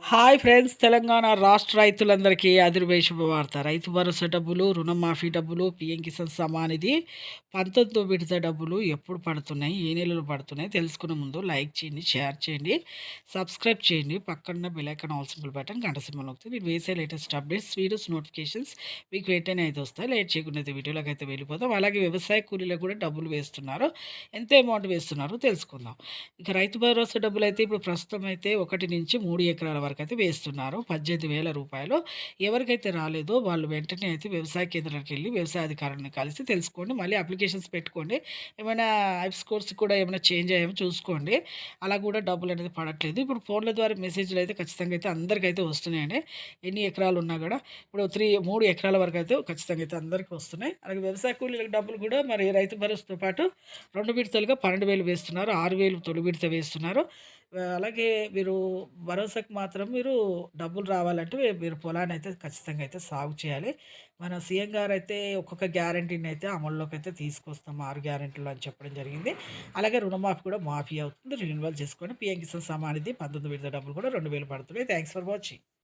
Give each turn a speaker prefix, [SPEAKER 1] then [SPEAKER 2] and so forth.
[SPEAKER 1] Hi friends, Telangana రాష్ట్ర రైతులందరికీ అదిరిపోయే శుభవార్త. రైతు భరోసా డబ్బులు, రుణమాఫీ డబ్బులు, పీఎం కిసాన్ సమానిధి 19వ విడత డబ్బులు ఎప్పుడు పడుతున్నాయి, ఏ నెలలో పడుతున్నాయి తెలుసుకునే ముందు లైక్ చేయండి, షేర్ చేయండి, సబ్స్క్రైబ్ చేయండి. పక్కన bell icon all symbol button గంట సింబల్ నొక్కితే నేను వేసే లేటెస్ట్ అప్డేట్స్, వీడియోస్, నోటిఫికేషన్స్ మీకు వెంటనే అయితే వస్తాయి. లేట్ చేయకుండా అయితే వీడియోలోకి అయితే వెళ్ళిపోతాం. అలాగే వ్యవసాయ కూలీలకు కూడా డబ్బులు వేస్తున్నారు. ఎంత అమౌంట్ వేస్తున్నారో తెలుసుకుందాం. ఇక రైతు భరోసా డబ్బులు అయితే ఇప్పుడు ప్రస్తుతం అయితే 1 నుంచి 3 ఎకరాల వరకు అయితే వేస్తున్నారు. 18,000 రూపాయలు. ఎవరికైతే రాలేదో వాళ్ళు వెంటనే అయితే వ్యవసాయ కేంద్రానికి వెళ్ళి వ్యవసాయ అధికారులను కలిసి తెలుసుకోండి. మళ్ళీ అప్లికేషన్స్ పెట్టుకోండి. ఏమైనా ఐప్స్ కోర్స్ కూడా ఏమైనా చేంజ్ అయ్యామో చూసుకోండి. అలా కూడా డబ్బులు అనేది పడట్లేదు. ఇప్పుడు ఫోన్ల ద్వారా మెసేజ్లు అయితే ఖచ్చితంగా అయితే అందరికైతే వస్తున్నాయండి. ఎన్ని ఎకరాలు ఉన్నా కూడా ఇప్పుడు 3 ఎకరాల వరకు అయితే ఖచ్చితంగా అయితే అందరికీ వస్తున్నాయి. అలాగే వ్యవసాయ కూలీలకు డబ్బులు కూడా మరి రైతు భరోసాతో పాటు 2 విడతలుగా 12,000 వేస్తున్నారు. 6,000 తొలి విడత వేస్తున్నారు. అలాగే మీరు భరోసాకు మాత్రం మీరు డబ్బులు రావాలంటే మీరు పొలాన్ని అయితే ఖచ్చితంగా అయితే సాగు చేయాలి. మన సీఎం గారైతే ఒక్కొక్క గ్యారంటీని అయితే అమల్లోకి అయితే తీసుకొస్తాం. 6 గ్యారంటీలు అని చెప్పడం జరిగింది. అలాగే రుణమాఫీ కూడా మాఫీ అవుతుంది. రెన్యువల్ చేసుకోండి. పీఎం కిసాన్ సమ్మాన్ నిధి 19 విడత డబ్బులు కూడా 2,000 పడుతున్నాయి. Thanks for watching.